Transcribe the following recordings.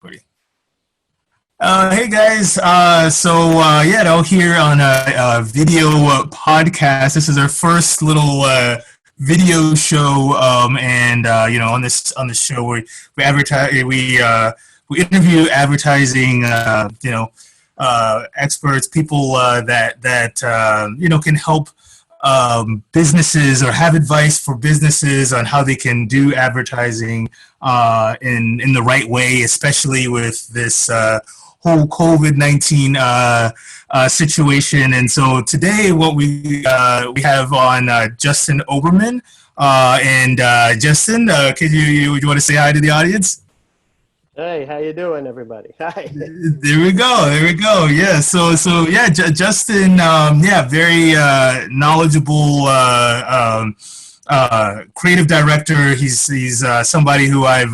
Pretty. Hey guys, here on a video podcast. This is our first little video show, and on this show we advertise we interview advertising experts, people that can help businesses or have advice for businesses on how they can do advertising in the right way, especially with this whole COVID-19 situation. And so today, what we have on Justin Oberman. Justin, could you want to say hi to the audience? Hey, how you doing, everybody? Hi. There we go. There we go. Yeah. Justin, very knowledgeable creative director. He's somebody who I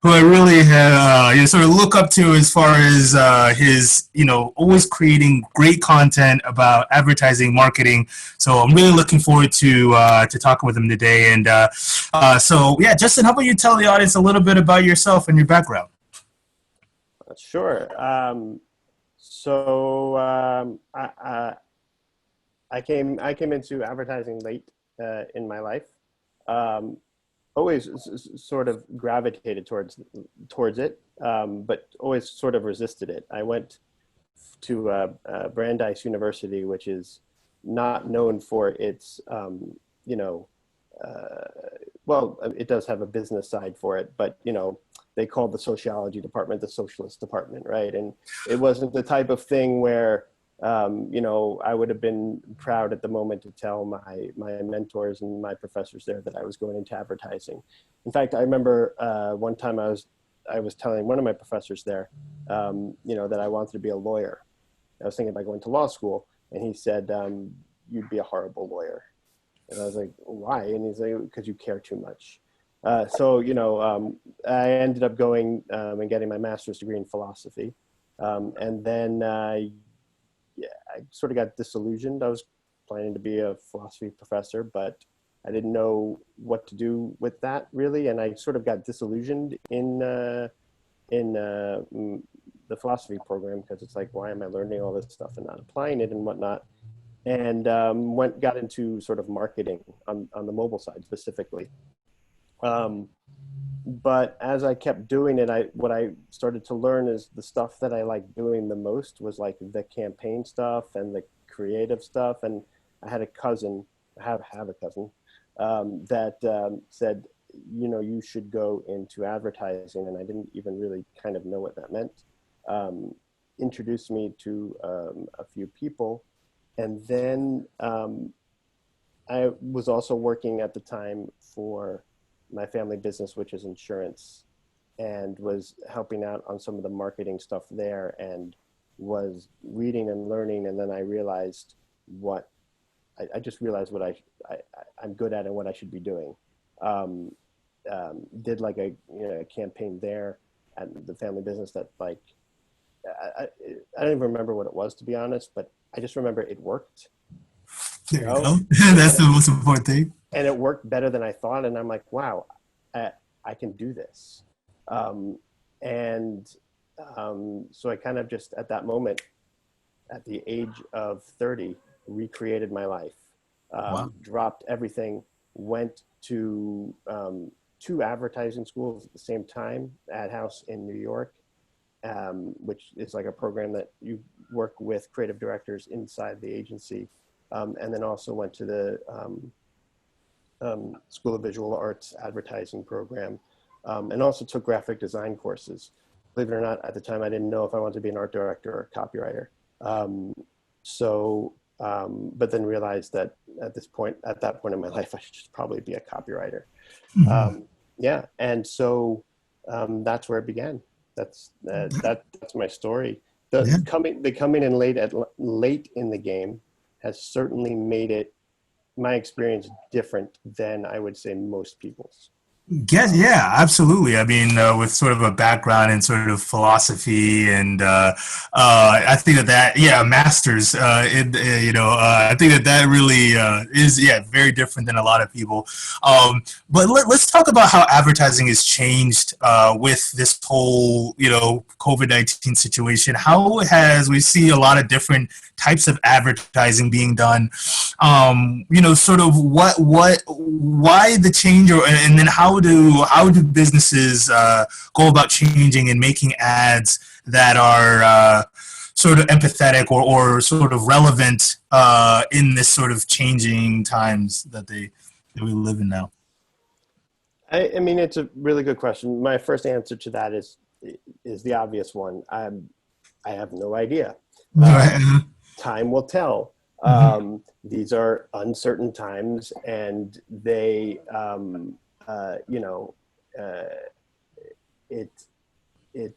really have sort of look up to as far as his always creating great content about advertising marketing. So I'm really looking forward to talking with him today. And Justin, how about you tell the audience a little bit about yourself and your background? Sure. I came into advertising late in my life. Always sort of gravitated towards it, but always sort of resisted it. I went to Brandeis University, which is not known for its, it does have a business side for it, but they called the sociology department the socialist department, right? And it wasn't the type of thing where I would have been proud at the moment to tell my mentors and my professors there that I was going into advertising. In fact, I remember one time I was telling one of my professors there, that I wanted to be a lawyer. I was thinking about going to law school, and he said, "You'd be a horrible lawyer." And I was like, "Why?" And he's like, "Because you care too much." I ended up going and getting my master's degree in philosophy, and then. I sort of got disillusioned. I was planning to be a philosophy professor, but I didn't know what to do with that really. And I sort of got disillusioned in the philosophy program, because it's like, why am I learning all this stuff and not applying it and whatnot? And got into sort of marketing on the mobile side specifically. But as I kept doing it, what I started to learn is the stuff that I liked doing the most was like the campaign stuff and the creative stuff. And I had a cousin, have a cousin, that said, you should go into advertising. And I didn't even really kind of know what that meant. Introduced me to a few people. And then I was also working at the time for my family business, which is insurance, and was helping out on some of the marketing stuff there, and was reading and learning. And then I realized I just realized what I'm good at and what I should be doing. Did like a campaign there at the family business that I don't even remember what it was, to be honest, but I just remember it worked. There you go. That's the most important thing. And it worked better than I thought. And I'm like, wow, I can do this. So I kind of just at that moment, at the age of 30, recreated my life, Wow. dropped everything, went to two advertising schools at the same time, Ad House in New York, which is like a program that you work with creative directors inside the agency. And then also went to the School of Visual Arts advertising program, and also took graphic design courses. Believe it or not, at the time I didn't know if I wanted to be an art director or a copywriter. But then realized that at that point in my life, I should just probably be a copywriter. Mm-hmm. And so that's where it began. That's my story. Coming in late in the game has certainly made my experience different than I would say most people's. Yeah, absolutely. I mean, with sort of a background in sort of philosophy, and I think yeah, masters, I think that really is, yeah, very different than a lot of people. But let's talk about how advertising has changed with this whole, COVID-19 situation. How has we see a lot of different types of advertising being done, sort of why the change, and then how do businesses go about changing and making ads that are sort of empathetic, or sort of relevant in this sort of changing times that we live in now. I mean, it's a really good question. My first answer to that is the obvious one. I have no idea. Right. Time will tell. Mhm. These are uncertain times, and they, you know, uh, it, it,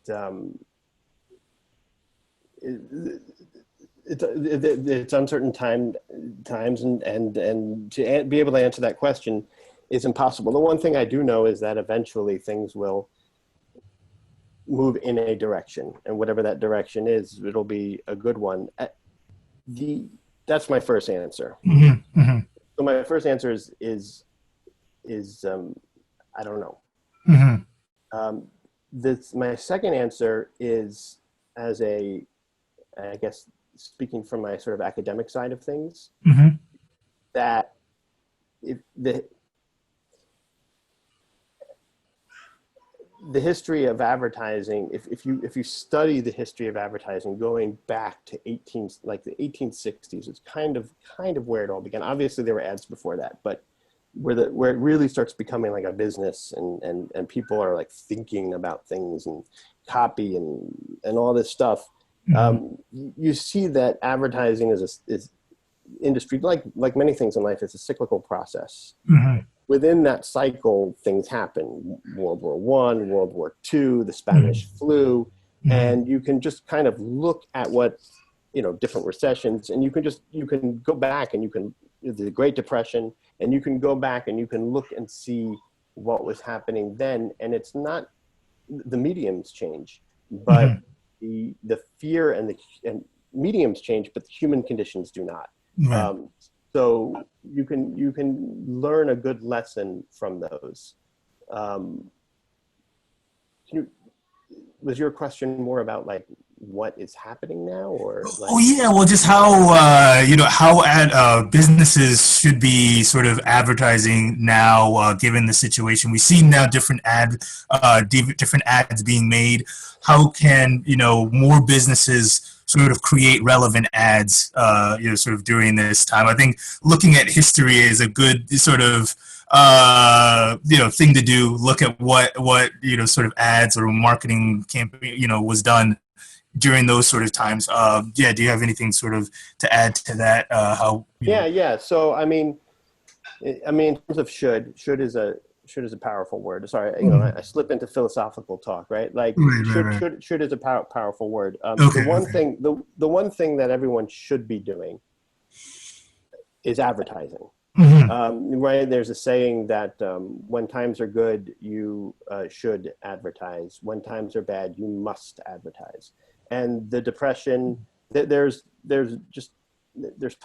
it, it's uncertain times, and to be able to answer that question is impossible. The one thing I do know is that eventually things will move in a direction, and whatever that direction is, it'll be a good one. The That's my first answer. Mhm. Mhm. So my first answer is I don't know. Mhm. Um, this My second answer is, as a, I guess, speaking from my sort of academic side of things, Mhm. that if the history of advertising, if you study the history of advertising going back to 1860s, it's kind of where it all began. Obviously there were ads before that, but where it really starts becoming like a business, and people are like thinking about things and copy and all this stuff. Mhm. You see that advertising is industry, like many things in life, it's a cyclical process. Mhm. Within that cycle, things happen. World War I, World War II, the Spanish Mhm. flu, Mhm. and you can just kind of look at what, different recessions, and you can go back, and you can, the Great Depression, and you can go back and you can look and see what was happening then. And it's not, the mediums change, but Mhm. the fear and mediums change, but the human conditions do not. Right. Um, so you can learn a good lesson from those. Um, can you, was your question more about like what is happening now, or Oh like? yeah, well, just how how businesses should be sort of advertising now, given the situation. We see now different ads being made. How can more businesses sort of create relevant ads, sort of during this time? I think looking at history is a good sort of thing to do. Look at what sort of ads or marketing campaign was done during those sort of times. Yeah, do you have anything sort of to add to that? How Yeah. So in terms of should is a powerful word. Sorry, I Mhm. slip into philosophical talk, right? Like Right, right, should right. should should is a powerful word. The Okay, one okay. thing the one thing that everyone should be doing is advertising. Hmm. Right? There's a saying that when times are good, you should advertise. When times are bad, you must advertise. And the depression, there's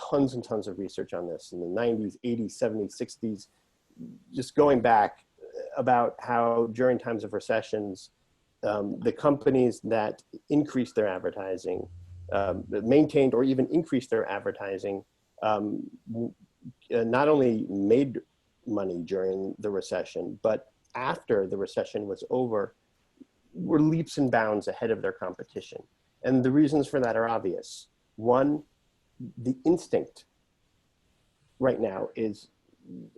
tons and tons of research on this in the 90s, 80s, 70s, 60s, just going back, about how during times of recessions, the companies that increased their advertising, maintained or even increased their advertising, um, not only made money during the recession, but after the recession was over, were leaps and bounds ahead of their competition. And the reasons for that are obvious. One, the instinct right now is,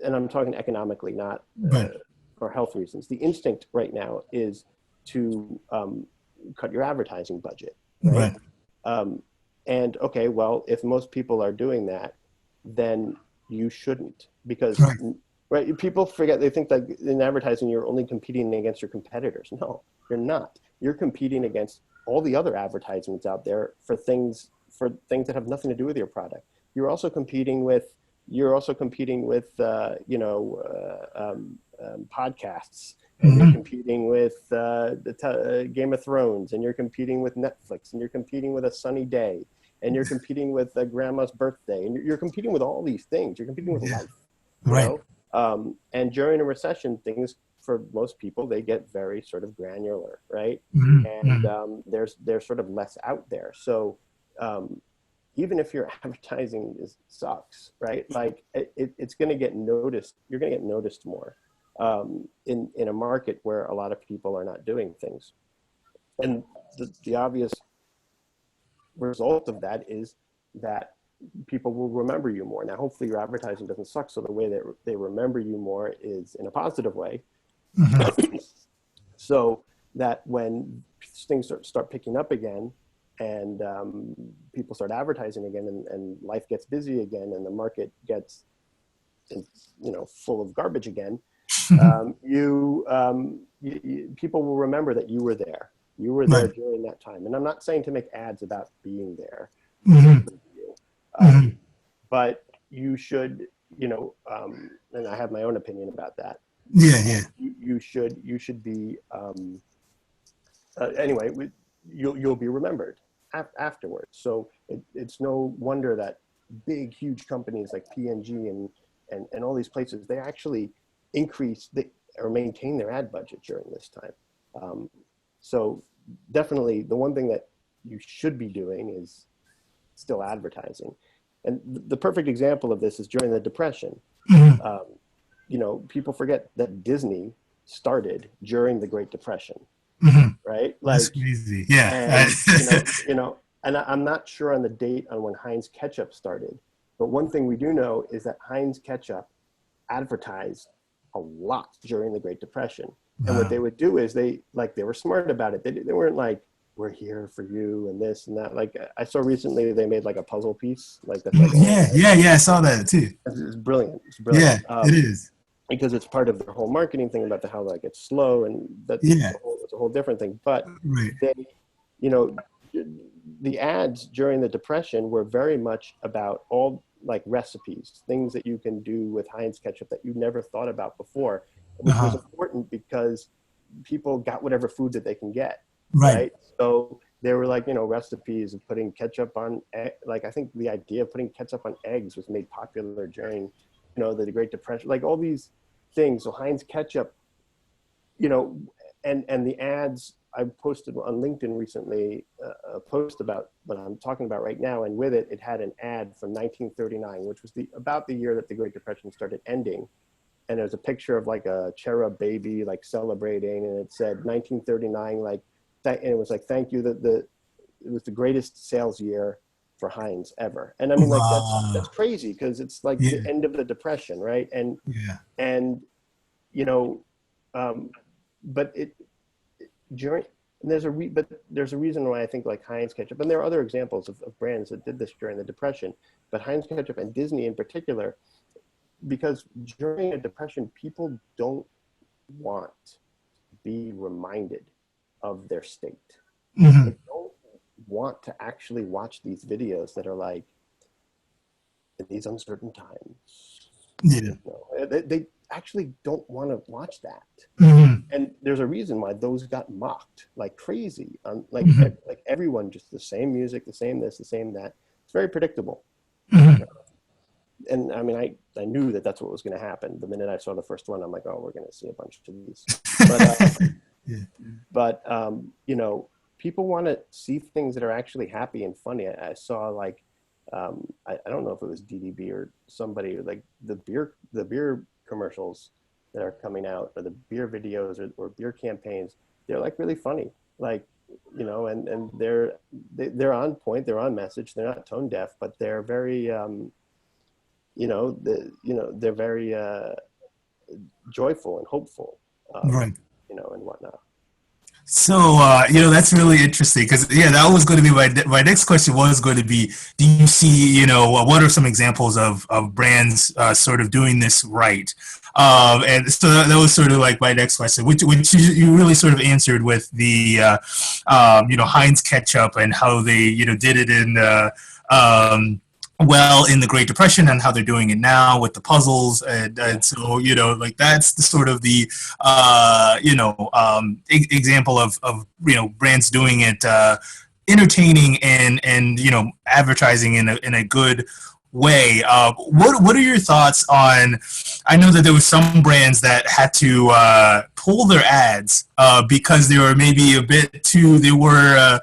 and I'm talking economically, not Right, for health reasons. The instinct right now is to cut your advertising budget, right? right, Um, and okay, well, if most people are doing that, then you shouldn't, because, right, right, people forget, they think that in advertising you're only competing against your competitors. No, you're not. You're competing against all the other advertisements out there for things that have nothing to do with your product. You're also competing with podcasts, and you're competing with Game of Thrones, and you're competing with Netflix, and you're competing with A Sunny Day, and you're competing with Grandma's birthday, and you're competing with all these things. You're competing with life, you know? And during a recession, things for most people, they get very sort of granular, right? And there's sort of less out there. So even if your advertising sucks, right? Like it's going to get noticed. You're going to get noticed more in a market where a lot of people are not doing things. And the obvious result of that is that people will remember you more. Now, hopefully your advertising doesn't suck. So the way that they remember you more is in a positive way. So that when things start picking up again, and people start advertising again, and life gets busy again, and the market gets, full of garbage again, people will remember that you were there. You were there during that time. And I'm not saying to make ads about being there, but you should, and I have my own opinion about that. You should be. Anyway, you'll be remembered afterwards. So it's no wonder that big, huge companies like P&G and all these places, they actually increase or maintain their ad budget during this time. So definitely the one thing that you should be doing is still advertising. And the perfect example of this is during the Depression. People forget that Disney started during the Great Depression. Right? Like, that's crazy. Yeah. And, and I'm not sure on the date on when Heinz Ketchup started, but one thing we do know is that Heinz Ketchup advertised a lot during the Great Depression. And what they would do is they were smart about it. They weren't like, we're here for you and this and that. Like I saw recently they made like a puzzle piece. Like that's like, I saw that too. It's brilliant. It's brilliant. Yeah, it is. Because it's part of their whole marketing thing about how like it's slow, and that's it's a whole different thing. But they, the ads during the Depression were very much about all like recipes, things that you can do with Heinz ketchup that you never thought about before, which was important because people got whatever food that they can get. Right. So they were like, recipes of putting ketchup on, like I think the idea of putting ketchup on eggs was made popular during, the Great Depression, like all these things. So Heinz ketchup, and the ads, I posted on LinkedIn recently a post about what I'm talking about right now, and with it, it had an ad from 1939, which was about the year that the Great Depression started ending. And there's a picture of like a cherub baby like celebrating, and it said 1939, like that, and it was like, thank you, it was the greatest sales year for Heinz ever. And I mean, like that's crazy because it's like the end of the Depression, right? And but there's a reason why I think like Heinz ketchup, and there are other examples of brands that did this during the Depression, but Heinz ketchup and Disney in particular, because during a Depression, people don't want to be reminded of their state. They don't want to actually watch these videos that are like, in these uncertain times. They actually don't want to watch that. And there's a reason why those got mocked like crazy. Like everyone, just the same music, the same this, the same that. It's very predictable. And I mean, I knew that that's what was going to happen. The minute I saw the first one, I'm like, oh, we're going to see a bunch of these. But people want to see things that are actually happy and funny. I saw like, I don't know if it was DDB or somebody, like the beer commercials that are coming out, or the beer videos or beer campaigns. They're like really funny, like, and they're on point, they're on message, they're not tone deaf, but they're very, they're very joyful and hopeful, and whatnot. So, that's really interesting because, that was going to be my next question was going to be, do you see, what are some examples of brands sort of doing this right? And so that was sort of like my next question, which you really sort of answered with the, Heinz ketchup and how they, did it in well in the Great Depression and how they're doing it now with the puzzles. And so, like that's the sort of the, example of brands doing it, entertaining and, advertising in a good way. What are your thoughts on, I know that there were some brands that had to pull their ads because they were maybe a bit too, they were,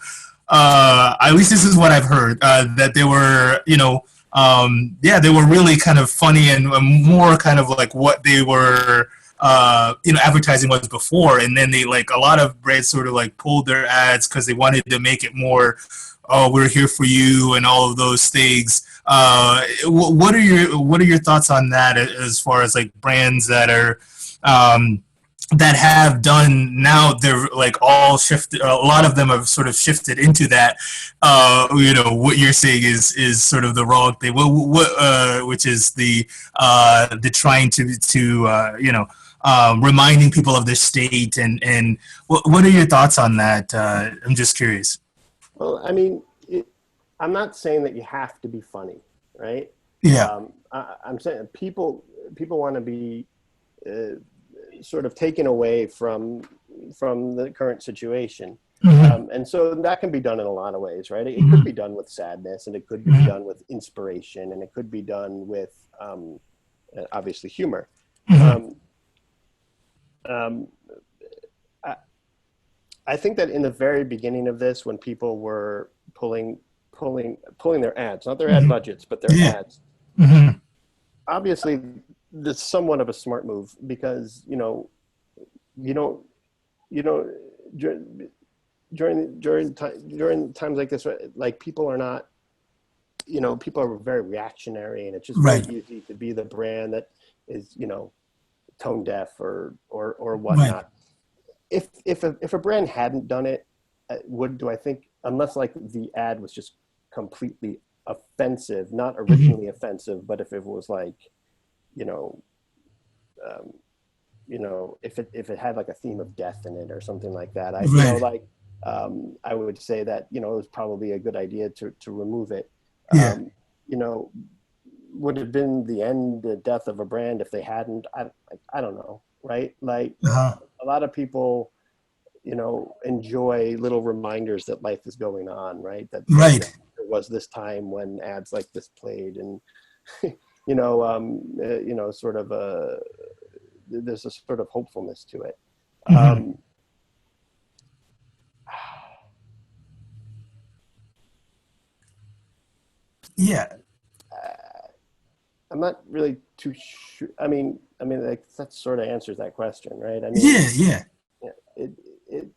at least this is what I've heard, that they were, yeah, they were really kind of funny and more kind of like what they were, advertising was before. And then they, like, a lot of brands sort of like pulled their ads because they wanted to make it more, oh, we're here for you and all of those things. What are your thoughts on that as far as like brands that are, that have done now, they're like all shifted, a lot of them have sort of shifted into that, what you're saying is sort of the wrong thing, which is the trying to reminding people of their state, and what are your thoughts on that? I'm just curious. Well, I mean, I'm not saying that you have to be funny, right? Yeah. I'm saying people want to be sort of taken away from the current situation. Mm-hmm. And so that can be done in a lot of ways, right? It could be done with sadness, and it could be done with inspiration, and it could be done with obviously humor. Mm-hmm. I think that in the very beginning of this, when people were pulling their ads, not their ad budgets, but their Yeah. ads, Mm-hmm. obviously that's somewhat of a smart move, because you don't during times like this, like people are not, people are very reactionary, and it's just very Right. easy to be the brand that is, tone deaf or Right. whatnot. If a brand hadn't done it, do I think, unless like the ad was just completely offensive, not originally offensive, but if it was like, you know, um, if it had like a theme of death in it or something like that, Right. I would say that, it was probably a good idea to remove it. Yeah. You know, would have been the death of a brand if they hadn't. I don't know, right? Like Uh-huh. a lot of people, enjoy little reminders that life is going on, right? That Right. there was this time when ads like this played, and sort of there's a sort of hopefulness to it. Mm-hmm. Um, Yeah. I'm not really too sure. I mean, like that sort of answers that question, right? I mean, Yeah. Yeah. it, it,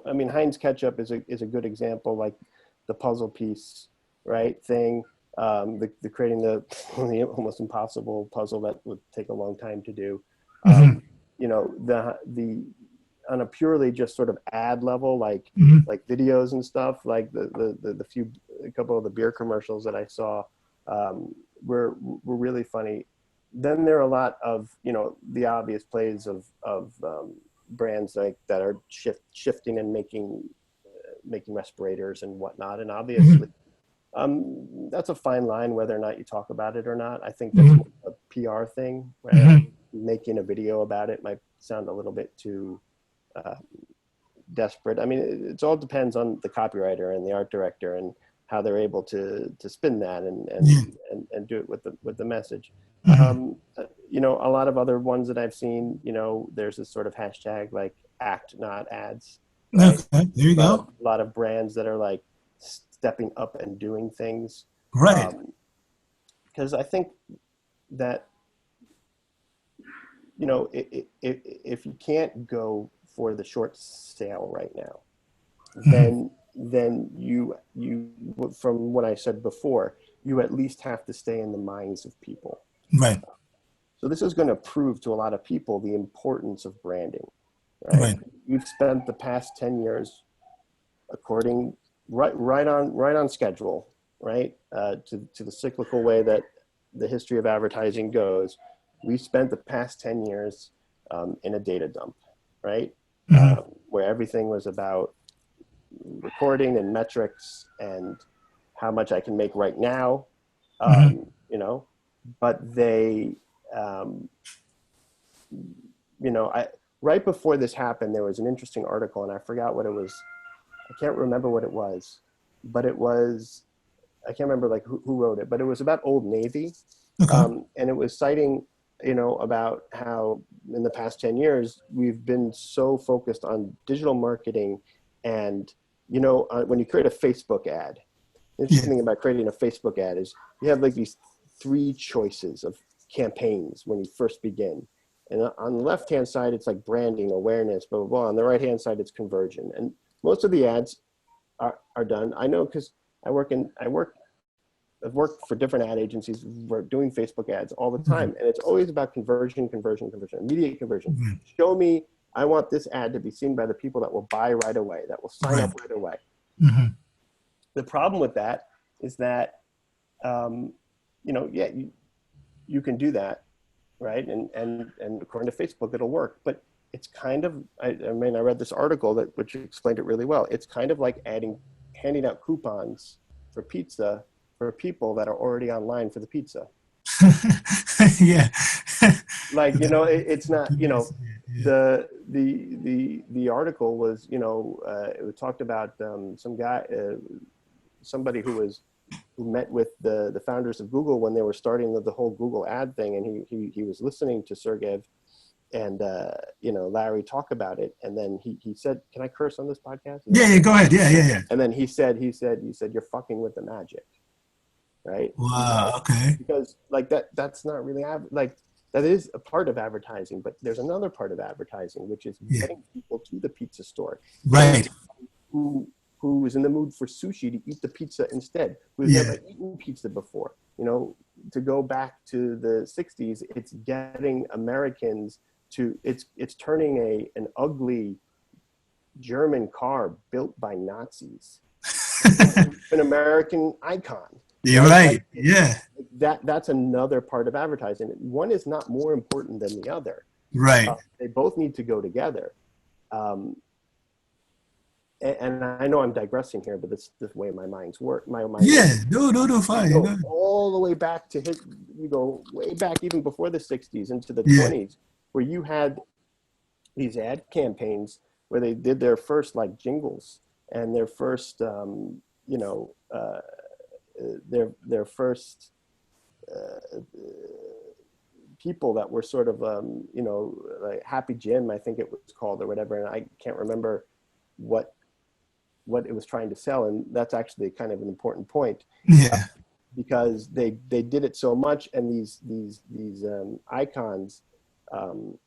I mean, Heinz ketchup is a good example, like the puzzle piece, right? Thing, the creating the almost impossible puzzle that would take a long time to do. Mm-hmm. The on a purely just sort of ad level, Mm-hmm. like videos and stuff, like a couple of the beer commercials that I saw, were really funny. Then there are a lot of, the obvious plays of brands like that are shifting and making respirators and whatnot, and Mm-hmm. obviously that's a fine line whether or not you talk about it or not. I think that's Mm-hmm. more a PR thing, where Mm-hmm. making a video about it might sound a little bit too uh, desperate. I mean, it all depends on the copywriter and the art director and how they're able to spin that Yeah. and do it with the message. Mm-hmm. A lot of other ones that I've seen, there's this sort of hashtag like act not ads, right? Okay. There you go. A lot of brands that are like stepping up and doing things. Right. Because I think that, if you can't go for the short sale right now, Mm-hmm. then you from what I said before, you at least have to stay in the minds of people. Right. So this is going to prove to a lot of people the importance of branding, right? Right. We've spent the past 10 years according right on schedule, right? To the cyclical way that the history of advertising goes. We spent the past 10 years in a data dump, right? Mm-hmm. Where everything was about recording and metrics and how much I can make right now, Mhm. you know, but they, um, you know, right before this happened, there was an interesting article, and I forgot what it was. I can't remember what it was, but it was, I can't remember like who wrote it, but it was about Old Navy. Okay. And it was citing, you know, about how in the past 10 years, we've been so focused on digital marketing. And, you know, when you create a Facebook ad, the Yeah. interesting thing about creating a Facebook ad is you have like these three choices of campaigns when you first begin. And on the left-hand side, it's like branding, awareness, blah, blah, blah. On the right-hand side, it's conversion. And most of the ads are done. I know because I've worked for different ad agencies. We're doing Facebook ads all the time. And it's always about conversion, conversion, conversion, immediate conversion. Mhm. Show me, I want this ad to be seen by the people that will buy right away, that will sign Right. up right away. Mhm. The problem with that is that, you know, yeah, you can do that, right? And according to Facebook, it'll work. But it's kind of, I mean, I read this article which explained it really well. It's kind of like handing out coupons for pizza for people that are already online for the pizza. Yeah. Like, you know, it's not, you know, Yeah. the article was, you know, it talked about some guy, somebody who met with the founders of Google when they were starting the whole Google ad thing, and he was listening to Sergey and you know, Larry talk about it, and then he said, "Can I curse on this podcast?" Yeah. Yeah. Go ahead. Yeah. Yeah. Yeah. And then he said, "You're fucking with the magic." Right? Wow. Okay. Because like that's not really like that is a part of advertising, but there's another part of advertising, which is Yeah. getting people to the pizza store, getting Right. who is in the mood for sushi to eat the pizza instead, who's Yeah. never eaten pizza before. You know, to go back to the 60s, it's getting Americans to it's turning an ugly German car built by Nazis into an American icon, You're right? right. Like Yeah. that's another part of advertising. One is not more important than the other. Right. They both need to go together. Um, and I know I'm digressing here, but this the way my mind's work. My mind Yeah. works. No. You Fine. go No. all the way back to you go way back even before the 60s into the Yeah. 20s, where you had these ad campaigns where they did their first like jingles and their first you know their first people that were sort of you know, like Happy Jim, I think it was called, or whatever, and I can't remember what it was trying to sell. And that's actually kind of an important point, uh, Yeah. because they did it so much, and these icons um,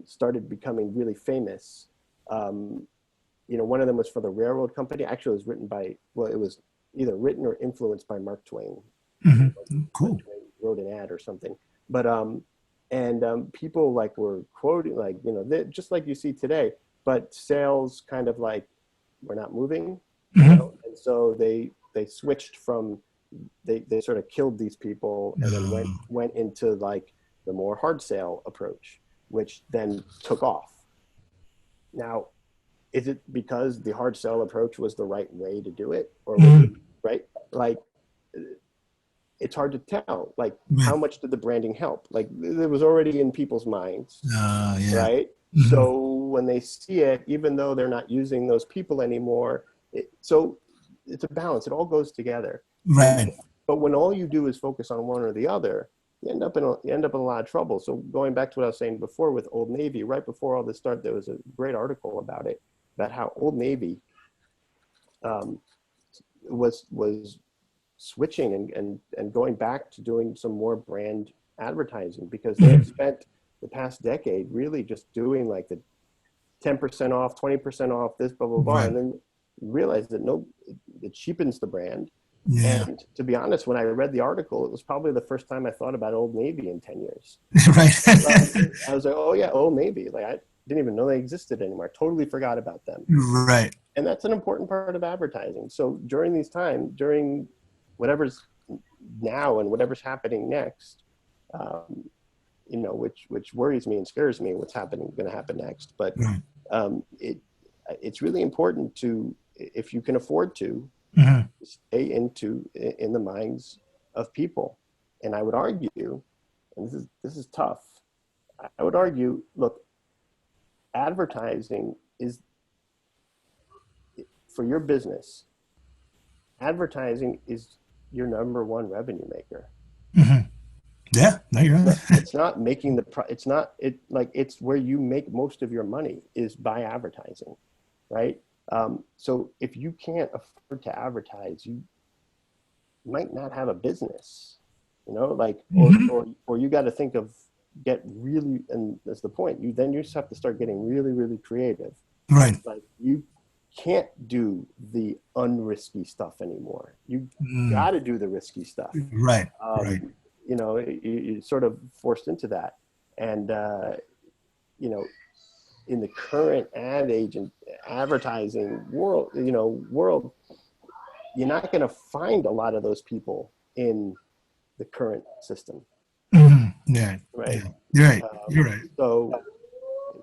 started becoming really famous. Um, you know, one of them was for the railroad company. Actually, it was written by, well, it was either written or influenced by Mark Twain. Mark Cool. Twain wrote an ad or something. But people like were quoting, like, you know, just like you see today, but sales kind of like were not moving, you Hmm. know, and so they switched from they sort of killed these people and then went into like the more hard sale approach, which then took off. Now, is it because the hard sell approach was the right way to do it, or was it right? Like, it's hard to tell. Like, how much did the branding help? Like, it was already in people's minds, Yeah. right? Hmm. So when they see it, even though they're not using those people anymore, so it's a balance. It all goes together. And Right. but when all you do is focus on one or the other, you end up in a lot of trouble. So going back to what I was saying before with Old Navy, right before all this started, there was a great article about it, about how Old Navy um, was switching and going back to doing some more brand advertising, because they had spent the past decade really just doing like the 10% off, 20% off, this, blah, blah, blah. Right. And then realized that no, it cheapens the brand. Yeah. And to be honest, when I read the article, it was probably the first time I thought about Old Navy in 10 years. Right. Like, I was like, oh yeah, Old Navy. Like, I didn't even know they existed anymore. I totally forgot about them. Right. And that's an important part of advertising. So during these times, during whatever's now and whatever's happening next, um, you know, which worries me and scares me, what's going to happen next. But Right. it's really important to, if you can afford to, Mhm. stay in the minds of people. And I would argue, and this is tough. I would argue, look, advertising is for your business. Advertising is your number one revenue maker. Mhm. Yeah, no, you're right. It's not making it's not it like it's where you make most of your money is by advertising, right? So if you can't afford to advertise, you might not have a business, like Mhm. or you got to think of get really, and that's the point. You just have to start getting really, really creative. Right. Like you can't do the unrisky stuff anymore. You Mm. got to do the risky stuff. Right. Right. Um, you're sort of forced into that, and you know, in the current ad agent advertising world, you're not going to find a lot of those people in the current system, Mhm. Yeah. right? Yeah. You're right. You're right. So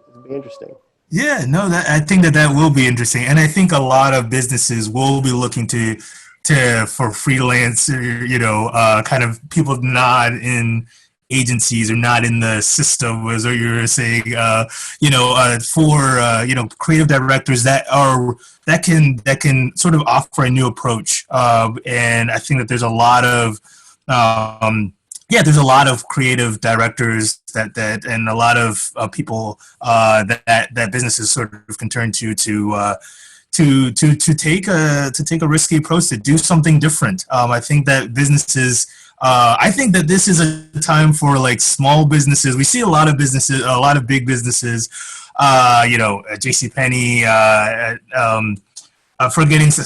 it'll be interesting. Yeah, no, that I think that that will be interesting, and I think a lot of businesses will be looking to for freelance, kind of people not in agencies or not in the system, as you were saying, for creative directors that can sort of offer a new approach, and I think that there's a lot of yeah, there's a lot of creative directors that and a lot of people that businesses sort of can turn to take a risky approach to do something different. I think that businesses. I think that this is a time for like small businesses. We see a lot of businesses, a lot of big businesses. J.C. Penney. Forgetting one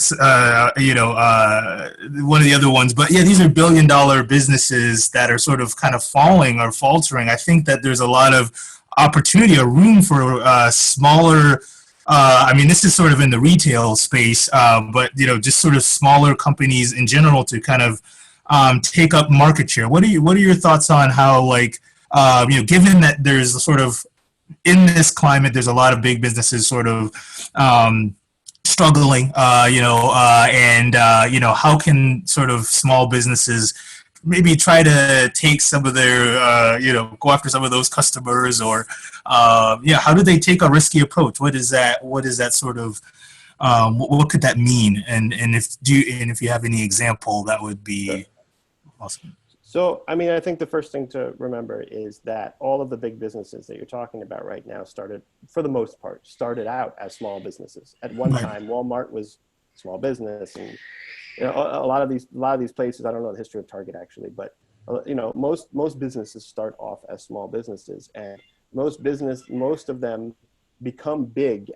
of the other ones, but yeah, these are billion-dollar businesses that are sort of kind of falling or faltering. I think that there's a lot of opportunity or room for smaller. I mean, this is sort of in the retail space, but just sort of smaller companies in general to kind of take up market share. What are your thoughts on how given that there's sort of in this climate, there's a lot of big businesses sort of struggling, and how can sort of small businesses maybe try to take some of their, go after some of those customers, or, how do they take a risky approach? What is that? What is that sort of? What could that mean? And if you have any example, that would Sure. be awesome. So, I mean, I think the first thing to remember is that all of the big businesses that you're talking about right now for the most part, started out as small businesses. At one Right. time, Walmart was small business, and a lot of these places. I don't know the history of Target actually, but most businesses start off as small businesses, and most of them become big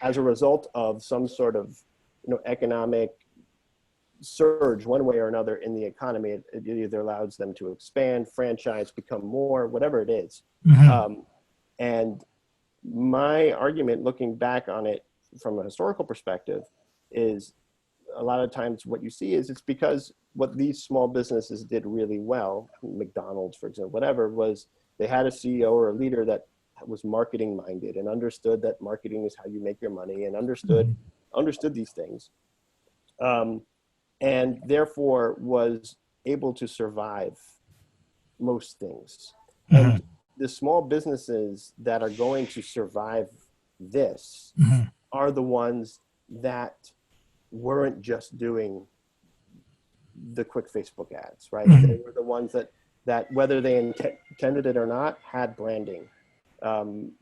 as a result of some sort of economic surge one way or another in the economy. It either allows them to expand, franchise, become more, whatever it is. Mm-hmm. And my argument, looking back on it from a historical perspective, is a lot of times what you see is it's because what these small businesses did really well, McDonald's, for example, whatever, was they had a CEO or a leader that was marketing minded and understood that marketing is how you make your money, and understood these things. And therefore was able to survive most things. Mm-hmm. And the small businesses that are going to survive this Mm-hmm. are the ones that weren't just doing the quick Facebook ads, right? Mm-hmm. They were the ones that whether they intended it or not, had branding, had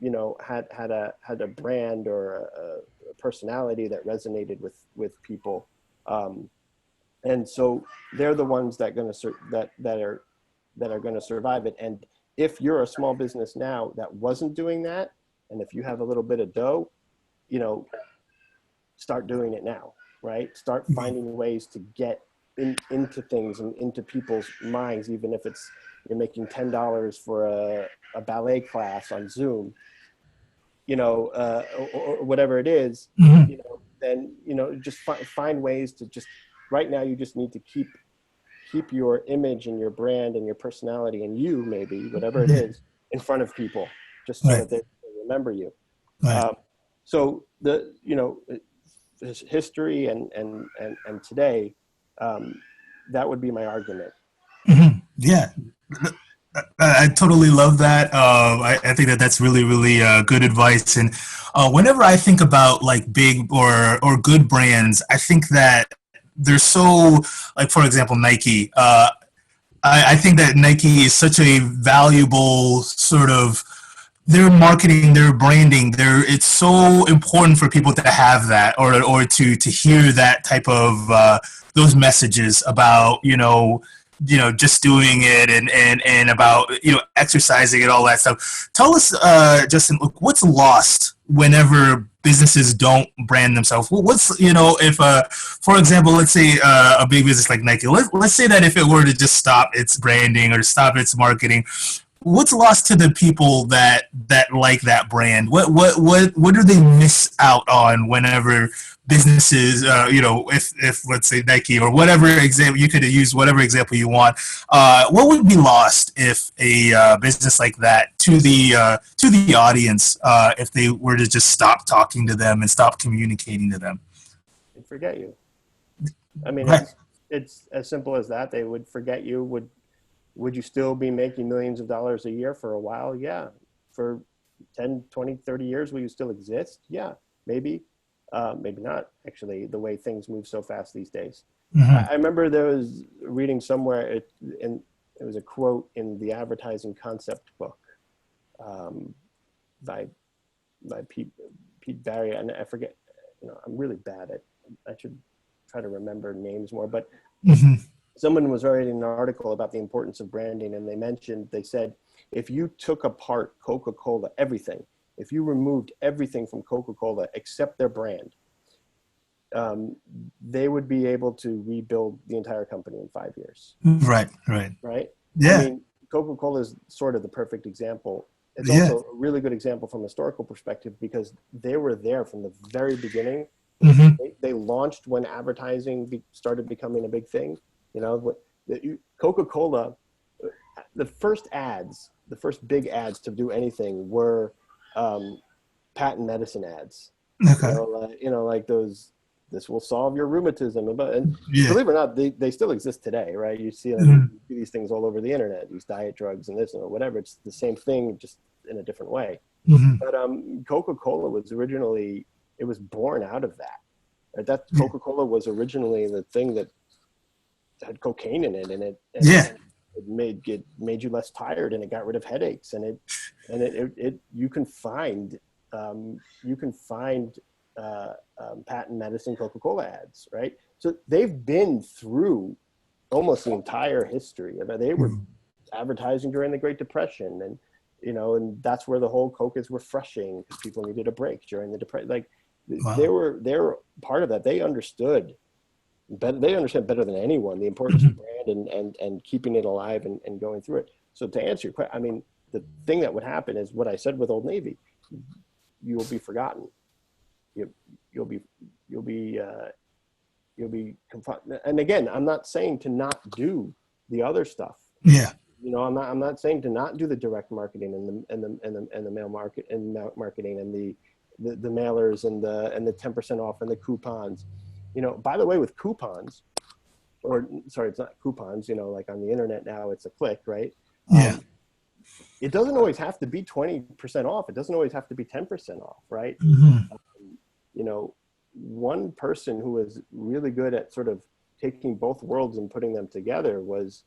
a brand or a personality that resonated with people. And so they're the ones that are going to survive it. And if you're a small business now that wasn't doing that, and if you have a little bit of dough, start doing it now, right? Start finding ways to get into things and into people's minds, even if it's you're making $10 for a ballet class on Zoom, or whatever it is, Mm-hmm. then just find ways to just. Right now, you just need to keep your image and your brand and your personality and you, maybe whatever it Yeah. is, in front of people, just so Right. that they remember you. Right. Um, so history and today, that would be my argument. Yeah, I totally love that. I think that that's really, really good advice. And whenever I think about like big or good brands, I think that they're so, like for example, Nike. I think that Nike is such a valuable sort of their marketing, their branding, it's so important for people to have that or to hear that type of those messages about just doing it and about exercising and all that stuff. Tell us, Justin, what's lost whenever businesses don't brand themselves? What's if for example, let's say a big business like Nike, let's say that if it were to just stop its branding or stop its marketing, what's lost to the people that like that brand? What do they miss out on whenever businesses, if let's say Nike or whatever example, you could use whatever example you want. What would be lost if a business like that to the audience, if they were to just stop talking to them and stop communicating to them? They'd forget you. I mean, Right. it's as simple as that. They would forget you. Would you still be making millions of dollars a year for a while? Yeah. For 10, 20, 30 years, will you still exist? Yeah, maybe. Maybe not, actually, the way things move so fast these days. Mm-hmm. I remember there was reading somewhere, and it was a quote in the advertising concept book um, by Pete Barry, and I forget, I'm really bad at, I should try to remember names more, but Mm-hmm. someone was writing an article about the importance of branding, and they said, if you took apart Coca-Cola, everything, if you removed everything from Coca-Cola except their brand, they would be able to rebuild the entire company in 5 years. Right. Right. Right? I Yeah. mean, Coca-Cola is sort of the perfect example. It's Yeah. also a really good example from a historical perspective because they were there from the very beginning. Mm-hmm. They launched when advertising started becoming a big thing. Coca-Cola, the first big ads to do anything were patent medicine ads. Okay. Like those, this will solve your rheumatism. And Yeah. believe it or not, they still exist today, right? You see them, Mm-hmm. you see these things all over the internet, these diet drugs and this or whatever. It's the same thing, just in a different way. Mm-hmm. But Coca-Cola was originally, it was born out of that. Right? That Yeah. Coca-Cola was originally the thing that had cocaine in it, and Yeah. it made you less tired, and it got rid of headaches, and it you can find patent medicine Coca-Cola ads, right? So they've been through almost the entire history. I mean, they were advertising during the Great Depression, and and that's where the whole Coke is refreshing because people needed a break during the depression. Like they Wow. were part of that. They understood better than anyone the importance of brand and keeping it alive and going through it. So to answer your question, I mean, the thing that would happen is what I said with Old Navy. You will be forgotten. You'll be confined. And again, I'm not saying to not do the other stuff. Yeah. I'm not saying to not do the direct marketing and the mail market and marketing and the mailers and the 10% off and the coupons. By the way, with coupons, or sorry, it's not coupons, like on the internet now, it's a click, right? Yeah. It doesn't always have to be 20% off. It doesn't always have to be 10% off, right? Mm-hmm. One person who was really good at sort of taking both worlds and putting them together was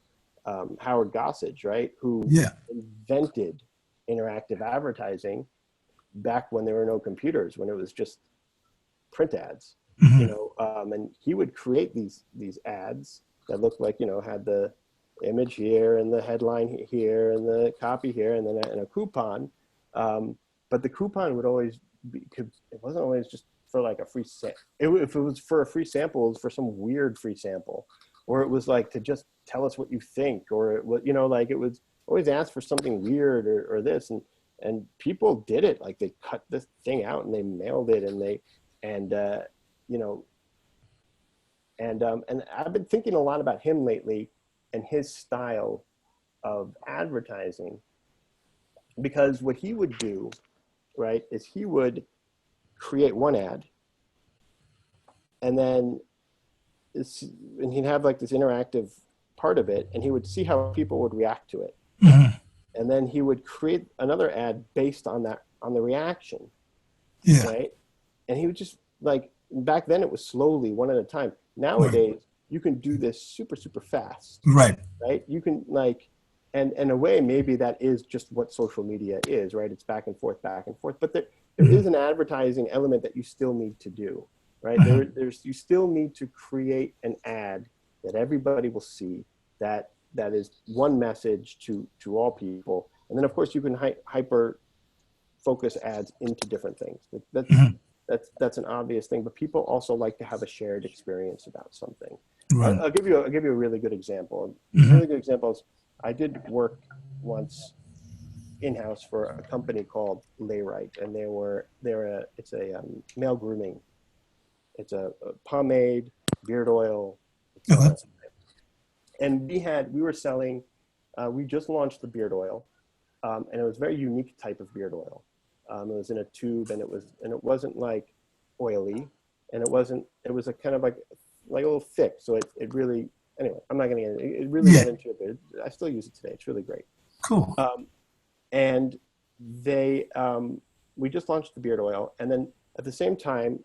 Howard Gossage, right? Who Yeah. invented interactive advertising back when there were no computers, when it was just print ads. Mm-hmm. And he would create these ads that looked like, had the image here and the headline here and the copy here and then a coupon. But the coupon would always be, it wasn't always just for like a free sample. If it was for a free sample, it was for some weird free sample, or it was like to just tell us what you think, or it was, like it was always asked for something weird or this, and people did it. Like they cut this thing out and they mailed it, and I've been thinking a lot about him lately and his style of advertising, because what he would do, right, is he would create one ad, and then and he'd have like this interactive part of it, and he would see how people would react to it, Hmm. and then he would create another ad based on that, on the reaction, Yeah. right? And he would just like, back then it was slowly, one at a time. Right. Nowadays you can do this super super fast, Right. right? You can like, and in a way maybe that is just what social media is, right? It's back and forth, but there Hmm. is an advertising element that you still need to do, right? Hmm. There's, you still need to create an ad that everybody will see, that is one message to all people, and then of course you can hyper focus ads into different things. Hmm. That's an obvious thing, but people also like to have a shared experience about something. Right. I'll give you a really good example. A Hmm. really good example is, I did work once in-house for a company called Layrite, and it's a male grooming. It's a pomade, beard oil, Okay. etc. And we were selling. We just launched the beard oil, and it was a very unique type of beard oil. It was in a tube, and it wasn't like oily, and it was a kind of like a little thick. So it really, anyway, I'm not going to get it. It really Yeah. got into it, but I still use it today. It's really great. Cool. And we just launched the beard oil, and then at the same time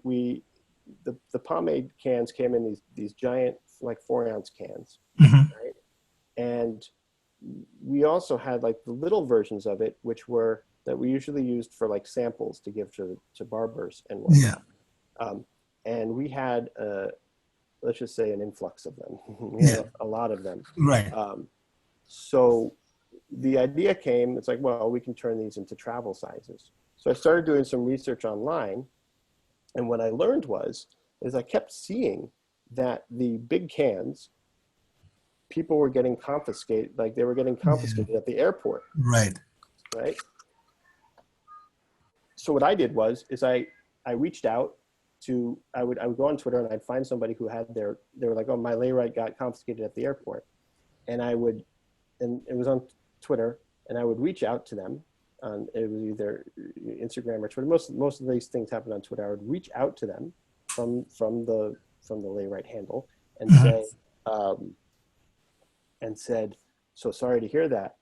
the pomade cans came in these giant like 4-ounce cans, Hmm. right? And we also had like the little versions of it, which were that we usually used for like samples to give to barbers and Yeah. whatnot. Um, and we had, let's just say, an influx of them. We Yeah. had a lot of them. Right. So the idea came, it's like, well, we can turn these into travel sizes. So I started doing some research online, and what I learned is I kept seeing that the big cans, people were getting confiscated, like they were getting Yeah. confiscated at the airport, Right. right? So what I did I reached out to, I would go on Twitter and I'd find somebody who had they were like, oh, my Layrite got confiscated at the airport. And and it was on Twitter, and I would reach out to them. It was either Instagram or Twitter. Most of these things happen on Twitter. I would reach out to them from the Layrite handle and Hmm. say, and said, so sorry to hear that.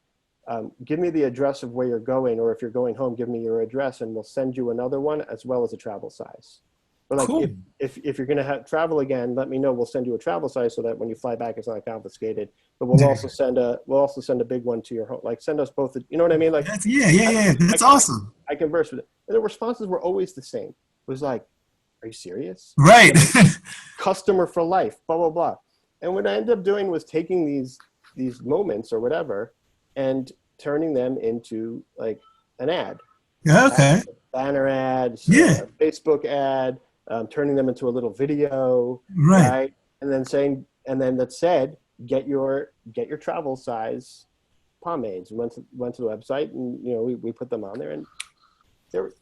Give me the address of where you're going, or if you're going home, give me your address, and we'll send you another one as well as a travel size. But like, Cool. if you're gonna have travel again, let me know. We'll send you a travel size so that when you fly back, it's not confiscated. But we'll Yeah. also send a big one to your home. Like, send us both. You know what I mean? Like, Yeah. Yeah. I, Yeah. That's I, awesome. I conversed with it, and the responses were always the same. It was like, are you serious? Right. Customer for life, blah blah blah. And what I ended up doing was taking these moments or whatever, and turning them into like an ad, Okay. banner ads, Yeah. Facebook ad, turning them into a little video, Right. right? And then that said, get your travel size pomades. And went to the website, and we put them on there, and there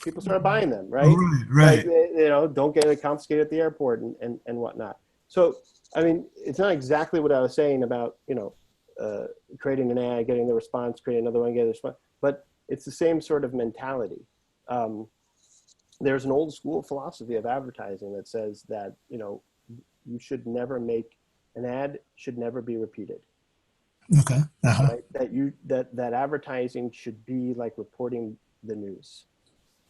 people started buying them, right? Right. Like, Right. don't get it confiscated at the airport and whatnot. So, I mean, it's not exactly what I was saying about, creating an ad, getting the response, creating another one, getting the response, but it's the same sort of mentality. There's an old school philosophy of advertising that says that, you should never make an ad should never be repeated, Okay. Uh-huh. right? That advertising should be like reporting the news,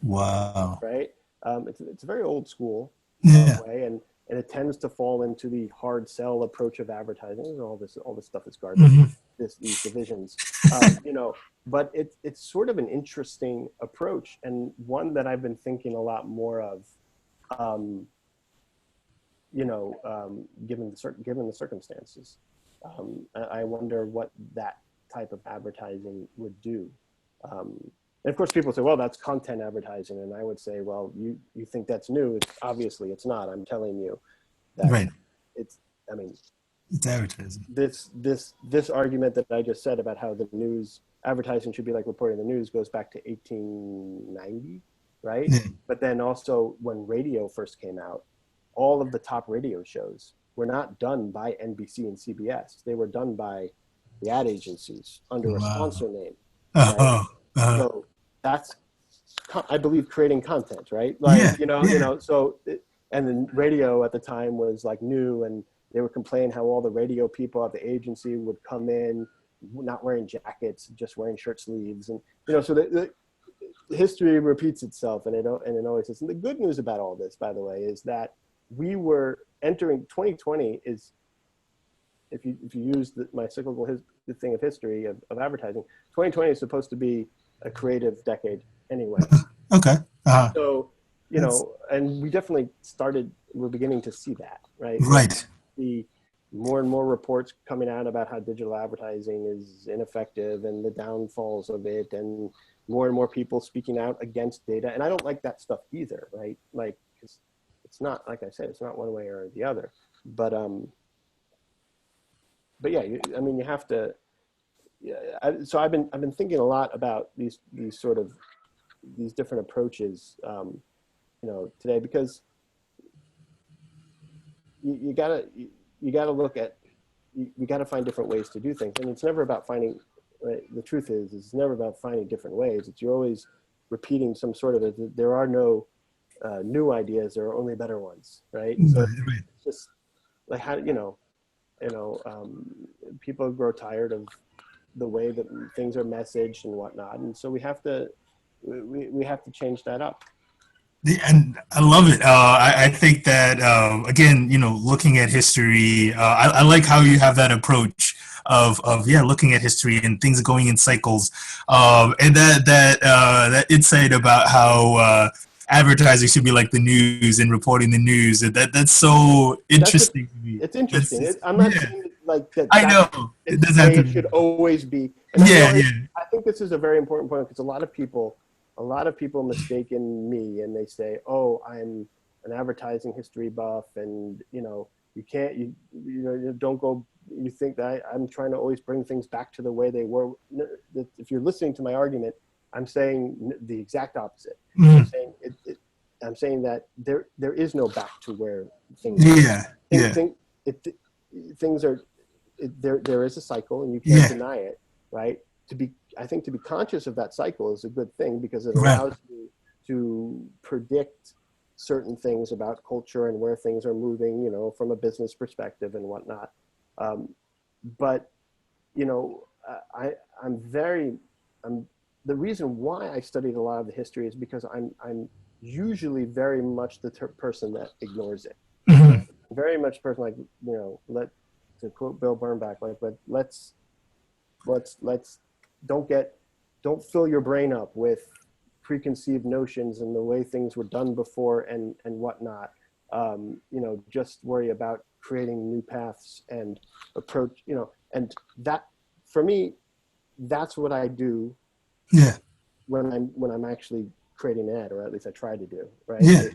Wow. right? It's a very old school Yeah. way, and it tends to fall into the hard sell approach of advertising. All this stuff is garbage. Hmm. These divisions, but it's sort of an interesting approach, and one that I've been thinking a lot more of. Given the circumstances, I wonder what that type of advertising would do. And of course, people say, "Well, that's content advertising," and I would say, "Well, you think that's new? Obviously, it's not. I'm telling you that Right. it's. I mean, It's advertising. this argument that I just said about how the news advertising should be like reporting the news goes back to 1890, right? Yeah. But then also when radio first came out, all of the top radio shows were not done by NBC and CBS. They were done by the ad agencies under a Wow. sponsor name, right? Uh-huh. Uh-huh. So that's, I believe, creating content, right? Yeah. Like, Yeah. so, and then radio at the time was like new, and they would complain how all the radio people at the agency would come in not wearing jackets, just wearing shirt sleeves, and so the history repeats itself, and it always is. And the good news about all this, by the way, is that we were entering 2020 is, if you use my cyclical thing of history of advertising, 2020 is supposed to be a creative decade anyway. Okay. So, and we definitely we're beginning to see that, right? Right. The more and more reports coming out about how digital advertising is ineffective and the downfalls of it, and more people speaking out against data. And I don't like that stuff either, right? Like, 'cause it's not, like I said, it's not one way or the other. But yeah, you have to. Yeah, so I've been thinking a lot about these different approaches, today, because you gotta look at, you gotta find different ways to do things, and it's never about finding. Right? The truth is, it's never about finding different ways. You're always repeating some sort of it. There are no new ideas. There are only better ones, right? So it's just like how people grow tired of the way that things are messaged and whatnot, and so we have to change that up. And I love it. I think that, again, looking at history, I like how you have that approach of looking at history and things going in cycles, and that insight about how advertising should be like the news and reporting the news. That's so interesting to me. It's interesting. I'm not saying like that. I know it doesn't have to. It should always be. And I think this is a very important point, because a lot of people mistaken me, and they say, "Oh, I'm an advertising history buff, and you can't, don't go. You think that I'm trying to always bring things back to the way they were." If you're listening to my argument, I'm saying the exact opposite. I'm saying that there is no back to where things. Things are. There is a cycle, and you can't deny it, right? I think to be conscious of that cycle is a good thing, because it allows you to predict certain things about culture and where things are moving, from a business perspective and whatnot. But the reason why I studied a lot of the history is because I'm usually very much the person that ignores it. Mm-hmm. Very much person like, to quote Bill Bernbach, like, let's don't fill your brain up with preconceived notions and the way things were done before and whatnot. Just worry about creating new paths and approach, and that, for me, that's what I do. Yeah. When I'm actually creating an ad, or at least I try to do, right? Yeah.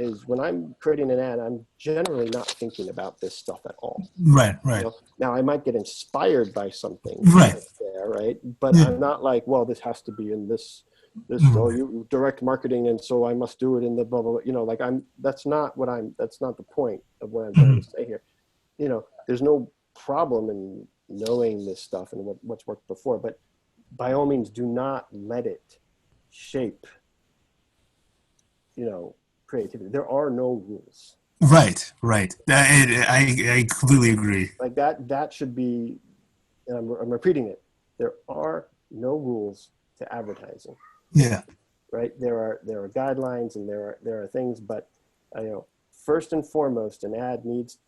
Is when I'm creating an ad, I'm generally not thinking about this stuff at all. Right. Now I might get inspired by something that's there, right? But I'm not like, well, this has to be in this, you direct marketing, and so I must do it in the blah, blah, blah. That's not the point of what I'm trying to say here. There's no problem in knowing this stuff and what's worked before, but by all means, do not let it shape, creativity. There are no rules. Right. I completely agree. Like that should be, and I'm repeating it. There are no rules to advertising. Yeah. Right. There are guidelines, and there are things, but first and foremost, an ad needs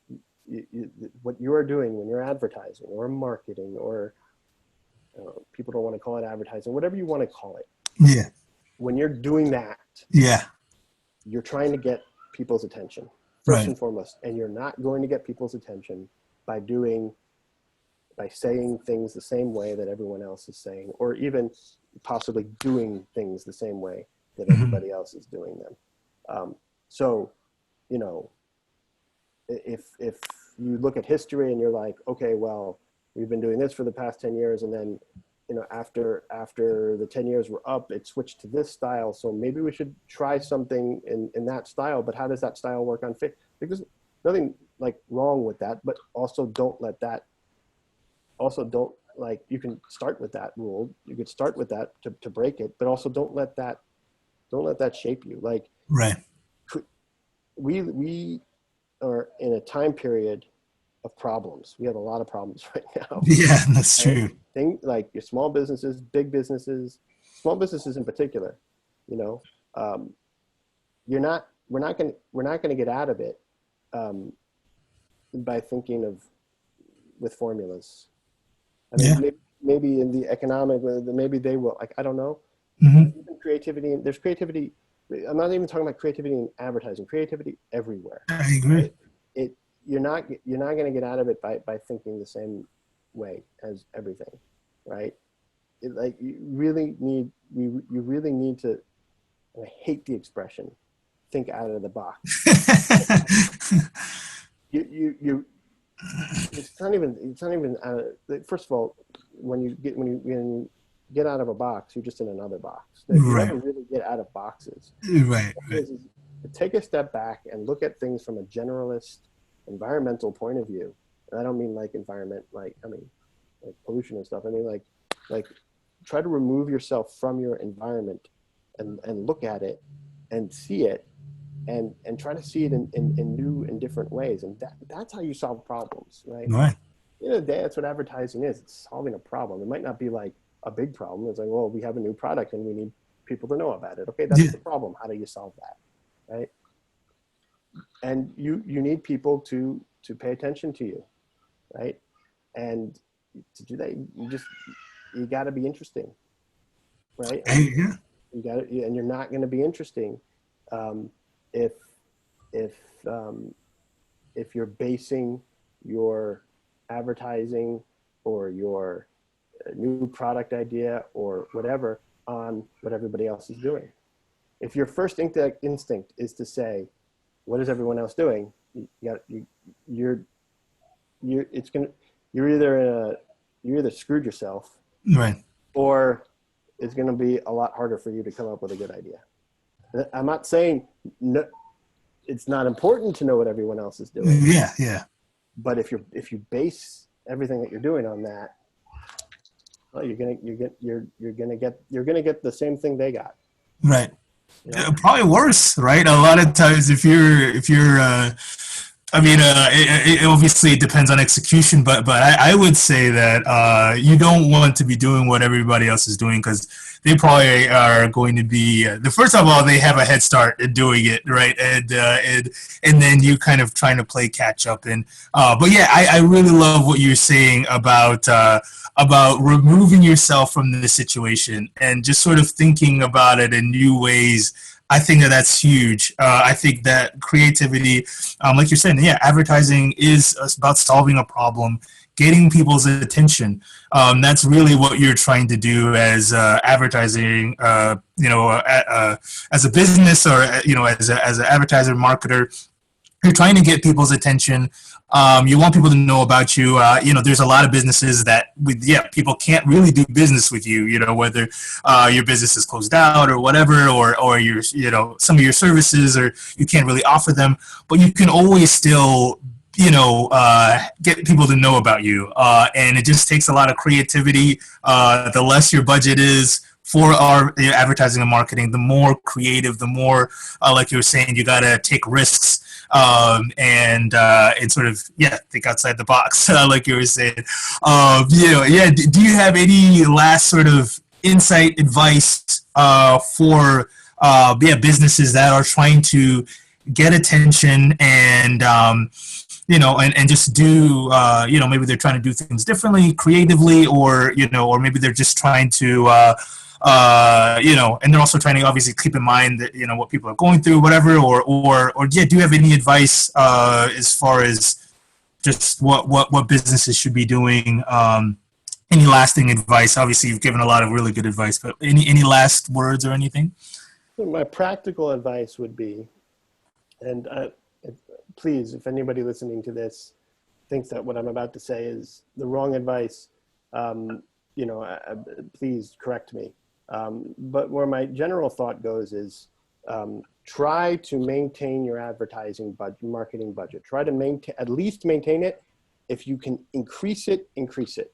what you are doing when you're advertising or marketing, or people don't want to call it advertising, whatever you want to call it. Yeah. When you're doing that. Yeah. You're trying to get people's attention first and foremost, and you're not going to get people's attention by saying things the same way that everyone else is saying, or even possibly doing things the same way that everybody else is doing them. So, if you look at history and you're like, okay, well, we've been doing this for the past 10 years, and then after the 10 years were up, it switched to this style. So maybe we should try something in that style. But how does that style work on fit? Because nothing like wrong with that, but also don't let that. Also don't, like, you can start with that rule. You could start with that to break it, but also don't let that shape you. Like, right. we are in a time period of problems. We have a lot of problems right now. Yeah, that's Right? true. Things like your small businesses, big businesses, small businesses in particular. You know, um, you're not. We're not going to get out of it um, by thinking of with formulas. I mean, Yeah. maybe in the economic, maybe they will. Like, I don't know. Hmm. Even creativity. There's creativity. I'm not even talking about creativity in advertising. Creativity everywhere, I agree. right? It you're not going to get out of it by thinking the same way as everything, right? Like you really need to. And I hate the expression, think out of the box. You it's not even first of all, when you get out of a box, you're just in another box. You Right. never really get out of boxes. Right. Right. Is to take a step back and look at things from a generalist environmental point of view. And I don't mean like environment, like I mean like pollution and stuff. I mean like try to remove yourself from your environment and look at it and see it and try to see it in new and different ways. And that's how you solve problems, right? Right. At the end of the day, that's what advertising is. It's solving a problem. It might not be like a big problem. It's like, well, we have a new product and we need people to know about it. Okay, that's Yeah. the problem. How do you solve that, right? And you need people to pay attention to you, right? And to do that, you got to be interesting, right? And Yeah. you got to, and you're not going to be interesting um, if if um, if you're basing your advertising or your new product idea or whatever on what everybody else is doing. If your first instinct is to say, "What is everyone else doing?" You're it's gonna you're you're either screwed yourself Right. or it's going to be a lot harder for you to come up with a good idea. I'm not saying no, it's not important to know what everyone else is doing, Yeah. Yeah. but if you base everything that you're doing on that, well, you're gonna get the same thing they got. Right. You know, Probably worse, right? A lot of times, if you're I mean, it obviously it depends on execution, but I would say that you don't want to be doing what everybody else is doing because they probably are going to be the first of all they have a head start in doing it, right? And then you kind of trying to play catch up. And but yeah, I really love what you're saying about removing yourself from the situation and just sort of thinking about it in new ways. I think that that's huge. I think that creativity, like you're saying, yeah, advertising is about solving a problem, getting people's attention. That's really what you're trying to do as advertising, as a business or as an advertiser, marketer. You're trying to get people's attention. You want people to know about you. There's a lot of businesses that, people can't really do business with you. Whether your business is closed out or whatever, or your, some of your services, or you can't really offer them. But you can always still, get people to know about you. And it just takes a lot of creativity. The less your budget is for our advertising and marketing, the more creative, the more, like you were saying, you got to take risks and sort of think outside the box, like you were saying. Do you have any last sort of insight, advice for businesses that are trying to get attention and and just do maybe they're trying to do things differently, creatively, or maybe they're just trying to and they're also trying to obviously keep in mind that what people are going through, whatever, or do you have any advice as far as just what businesses should be doing? Any lasting advice? Obviously, you've given a lot of really good advice, but any last words or anything? so my practical advice would be, and please, if anybody listening to this thinks that what I'm about to say is the wrong advice, please correct me. But where my general thought goes is try to maintain your advertising budget, marketing budget. Try to at least maintain it. If you can increase it, increase it.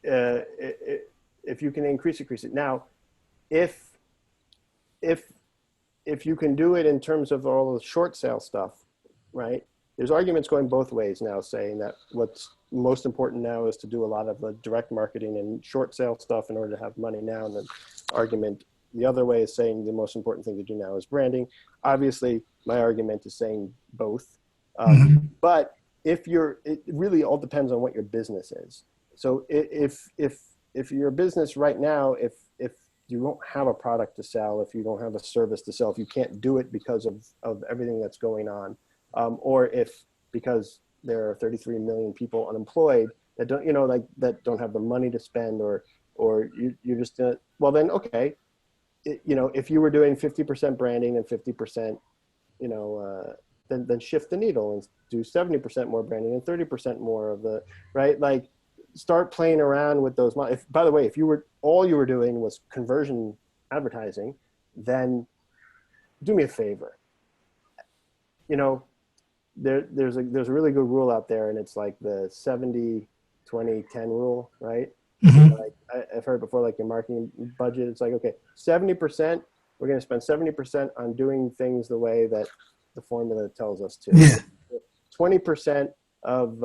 If you can increase it. Now, if if you can do it in terms of all the short sale stuff, right? There's arguments going both ways now saying that what's most important now is to do a lot of the direct marketing and short sale stuff in order to have money now. And the argument the other way is saying the most important thing to do now is branding. Obviously, my argument is saying both. But if it really all depends on what your business is. So if your business right now, if you don't have a product to sell, if you don't have a service to sell, if you can't do it because of everything that's going on, or if because there are 33 million people unemployed that don't, that don't have the money to spend, or you're just well, then okay, if you were doing 50% branding and 50%, then shift the needle and do 70% more branding and 30% more of the right, like start playing around with those. By the way, if all you were doing was conversion advertising, then do me a favor. There's a really good rule out there, and it's like the 70-20-10 rule, right? Like I've heard before, like your marketing budget, it's like, okay, 70%, we're going to spend 70% on doing things the way that the formula tells us to. Yeah. 20% of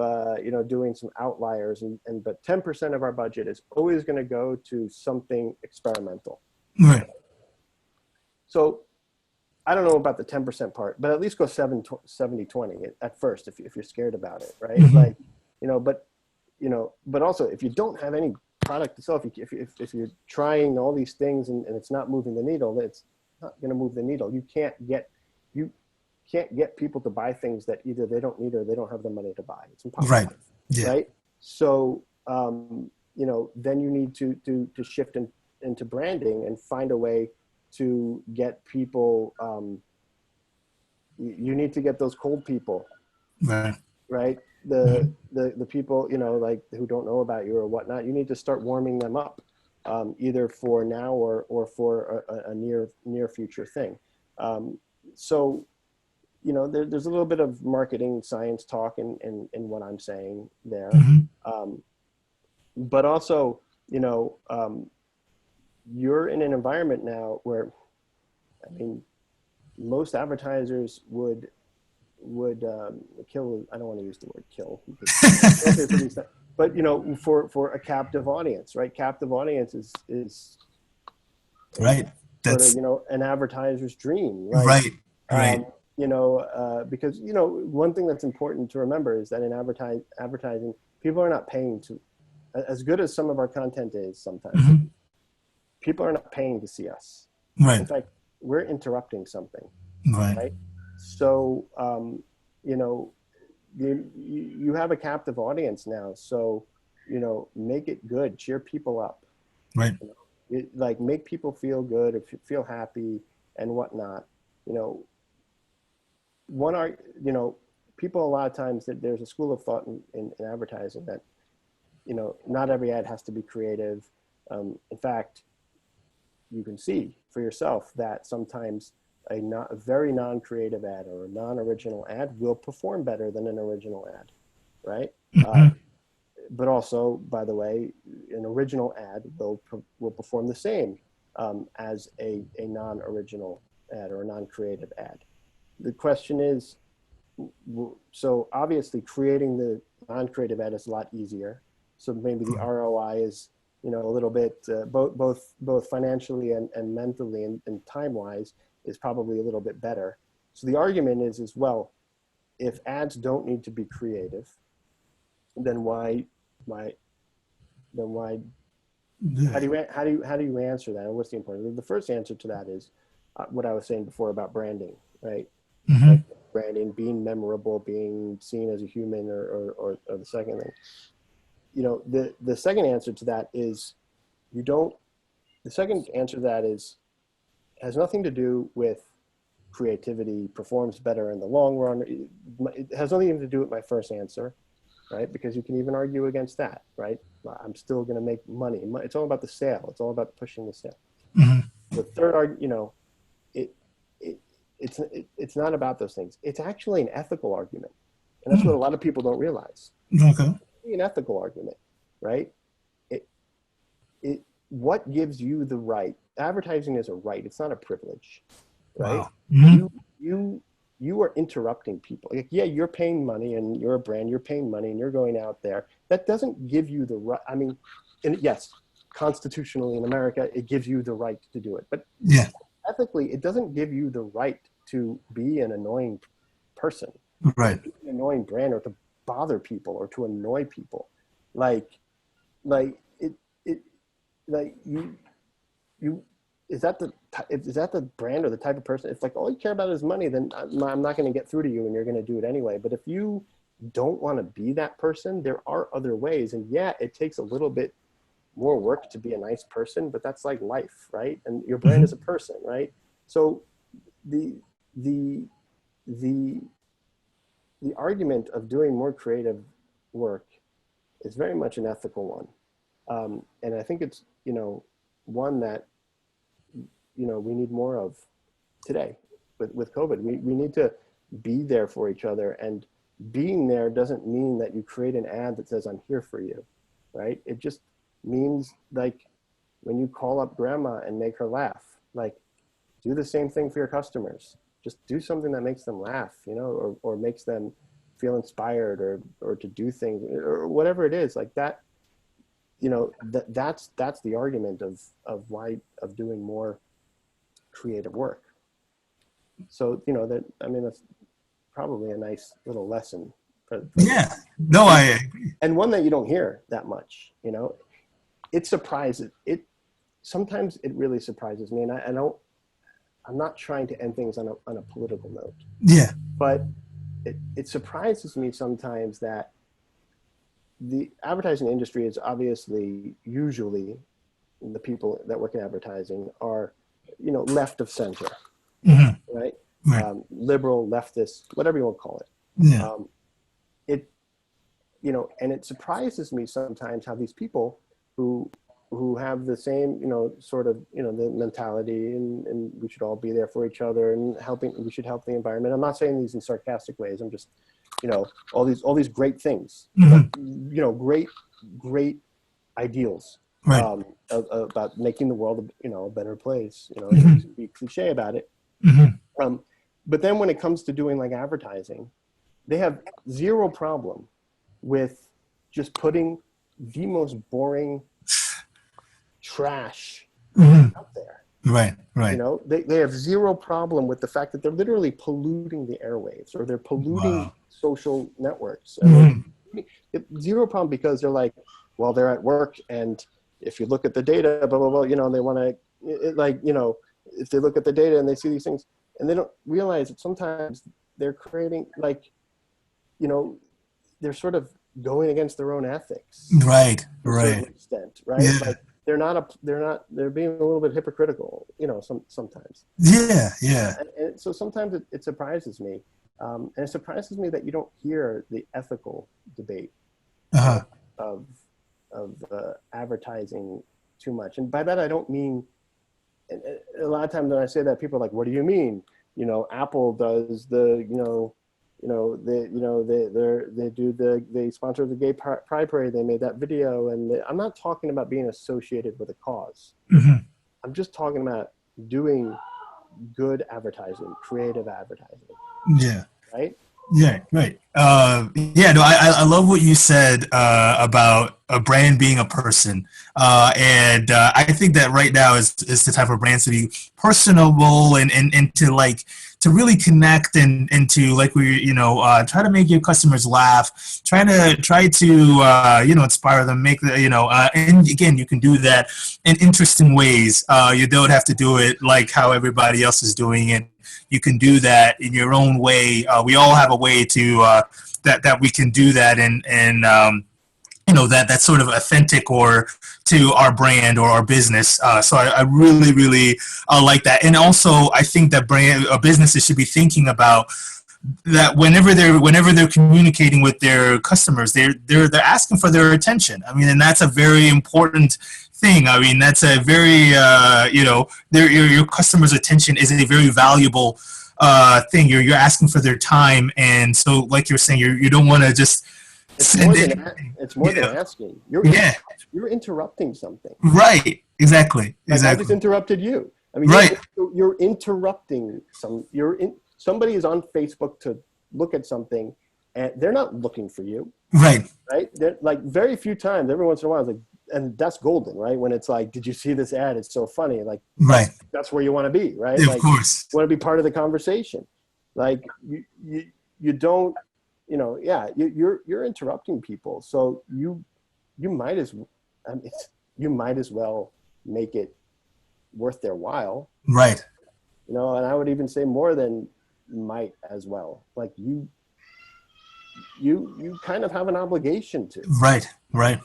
doing some outliers, but 10% of our budget is always going to go to something experimental. Right. So I don't know about the 10% part, but at least go 70-20 at first if you're scared about it, right? Like, but also if you don't have any product to sell, if you're trying all these things and it's not moving the needle, it's not going to move the needle. You can't get people to buy things that either they don't need or they don't have the money to buy. It's impossible. Right. Yeah. Right. So, then you need to shift into branding and find a way to get people. You need to get those cold people. Right. Right. The people, like who don't know about you or whatnot, you need to start warming them up, either for now or for a near future thing. So, there's a little bit of marketing science talk in what I'm saying there. But also, you're in an environment now where, most advertisers would kill. I don't want to use the word kill, but for a captive audience, right? Captive audience is right. That's sort of, an advertiser's dream, right? Right. Because one thing that's important to remember is that in advertising, people are not paying to, as good as some of our content is sometimes, people are not paying to see us. Right. In fact, we're interrupting something. Right. So, you have a captive audience now. So, make it good, cheer people up. Right. Like make people feel good, or feel happy and whatnot. People a lot of times that there's a school of thought in advertising that, not every ad has to be creative. In fact, you can see for yourself that sometimes a very non-creative ad or a non-original ad will perform better than an original ad, right? But also, by the way, an original ad will perform the same as a non-original ad or a non-creative ad. The question is, so obviously creating the non-creative ad is a lot easier. So maybe the ROI is, a little bit, both financially and mentally and time-wise is probably a little bit better. So the argument is well, if ads don't need to be creative, then why how do you answer that? And what's the importance? The first answer to that is what I was saying before about branding, right? Like branding, being memorable, being seen as a human, or the second thing. The second answer to that is has nothing to do with creativity, performs better in the long run. It has nothing even to do with my first answer, right? Because you can even argue against that, right? I'm still going to make money. It's all about the sale. It's all about pushing the sale. The third argument, it's not about those things. It's actually an ethical argument, and that's what a lot of people don't realize. Okay. It's an ethical argument, right? What gives you the right? Advertising is a right. It's not a privilege. right? Wow. Mm-hmm. You are interrupting people. Like, yeah, you're paying money and you're a brand, you're paying money and you're going out there. That doesn't give you the right. I mean, and yes, constitutionally in America, it gives you the right to do it. But Yeah. ethically, it doesn't give you the right to be an annoying person, Right. to be an annoying brand, or to bother people or to annoy people. Like, like it, like you is that the brand or the type of person? It's like all you care about is money. Then I'm not going to get through to you, and you're going to do it anyway. But if you don't want to be that person, there are other ways. And yeah, it takes a little bit more work to be a nice person, but that's like life, right? And your brand is a person, right? So the the the the argument of doing more creative work is very much an ethical one, and I think it's one that we need more of today with COVID. We need to be there for each other, and being there doesn't mean that you create an ad that says I'm here for you, right? It just means like when you call up grandma and make her laugh, like do the same thing for your customers. Just do something that makes them laugh, or makes them feel inspired, or to do things, or whatever it is like that. That's the argument of why of doing more creative work. So that's probably a nice little lesson for Yeah. No, I agree. and one that you don't hear that much. It surprises it. Sometimes it really surprises me, and I'm not trying to end things on a political note. Yeah. But it surprises me sometimes that the advertising industry is obviously, usually the people that work in advertising are, left of center, right? Right. Liberal, leftist, whatever you want to call it. Yeah. And it surprises me sometimes how these people who have the same, sort of, the mentality, and we should all be there for each other, and we should help the environment. I'm not saying these in sarcastic ways. I'm just, all these great things, great ideals, Right. about making the world, a better place, to be cliche about it. But then when it comes to doing like advertising, they have zero problem with just putting the most boring trash out there. Right. Right. They have zero problem with the fact that they're literally polluting the airwaves, or they're polluting social networks. Zero problem, because they're like, well, they're at work, and if you look at the data, blah, blah, blah, they want to, if they look at the data and they see these things, and they don't realize that sometimes they're creating, like, they're sort of going against their own ethics. Right. To a Right. certain extent, right? Yeah. Like they're being a little bit hypocritical, sometimes. Yeah. Yeah. And so sometimes it surprises me. And it surprises me that you don't hear the ethical debate of advertising too much. And by that, I don't mean, a lot of times when I say that, people are like, what do you mean? Apple does they sponsor the gay pride parade. They made that video. And I'm not talking about being associated with a cause. I'm just talking about doing good advertising, creative advertising. Yeah. Right? Yeah, right. No, I love what you said about a brand being a person, and I think that right now is the type of brands to be personable and to really connect and to, like, try to make your customers laugh, try to inspire them, make and again, you can do that in interesting ways. You don't have to do it like how everybody else is doing it. You can do that in your own way. We all have a way to that we can do that, and that's sort of authentic or to our brand or our business. So I really, really like that. And also, I think that businesses should be thinking about that whenever they're communicating with their customers, they're asking for their attention. I mean, and that's a very important thing. I mean, that's a very your customers' attention is a very valuable thing. You're asking for their time, and so, like you're saying, you don't want to just it's more than asking. You're interrupting something. Right. Exactly. Like, I just interrupted you. I mean, Right. you're interrupting somebody is on Facebook to look at something, and they're not looking for you, Right. right? They're, like, very few times, every once in a while, it's like, and that's golden, right? When it's like, did you see this ad? It's so funny. Like, Right. that's where you want to be, right? Yeah, Like, of course. you want to be part of the conversation. Like, you don't, you're interrupting people, so you might as, I mean, you might as well make it worth their while, Right. and I would even say more than might as well. Like, you kind of have an obligation to. Right. Right.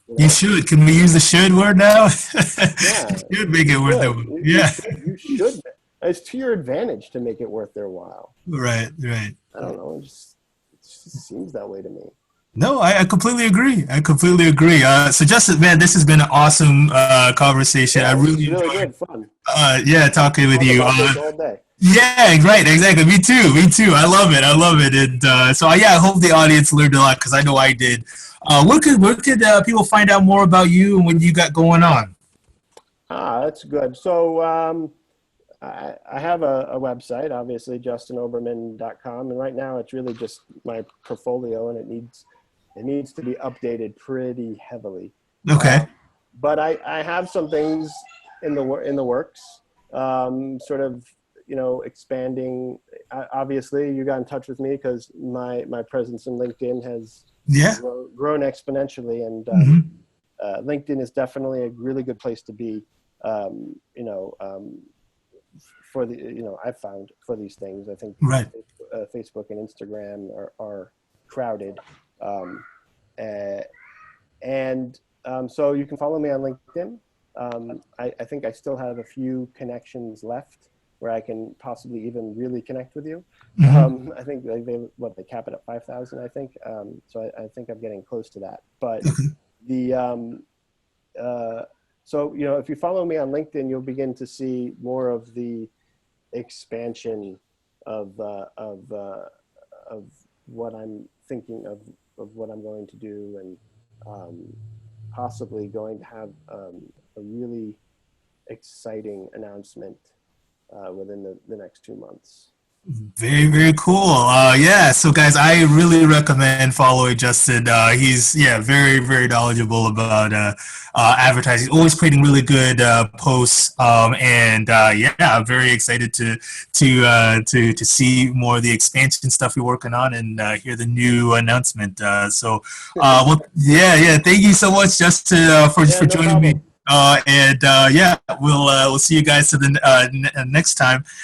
You You know? should. Can we use the should word now? Yeah, You should make it worth it. Yeah. you should. It's to your advantage to make it worth their while. Right. Right. I don't know. It just seems that way to me. No, I completely agree. I completely agree. So Justin, man, this has been an awesome conversation. Yeah, I really really enjoyed, good fun. talking with you. Talk about this all day. Yeah, right, exactly. Me too. Me too. I love it. I love it. And so, yeah, I hope the audience learned a lot because I know I did. Where could people find out more about you and what you got going on? That's good. So I have a website, obviously, justinoberman.com, and right now it's really just my portfolio, and it needs to be updated pretty heavily. Okay. But I have some things in the works, sort of, expanding. Obviously, you got in touch with me because my presence in LinkedIn has grown exponentially, and LinkedIn is definitely a really good place to be. For the I've found for these things. I think Right. Facebook and Instagram are crowded, and so you can follow me on LinkedIn. I think I still have a few connections left where I can possibly even really connect with you. I think they cap it at 5,000. I think so. I think I'm getting close to that. But so if you follow me on LinkedIn, you'll begin to see more of the expansion of what I'm thinking of what I'm going to do, and possibly going to have a really exciting announcement within the next 2 months. Very, very cool. Yeah. So, guys, I really recommend following Justin. He's very, very knowledgeable about advertising. Always creating really good posts. And I'm very excited to see more of the expansion stuff you're working on and hear the new announcement. Well, Thank you so much, Justin, for joining me. We'll see you guys to the next time.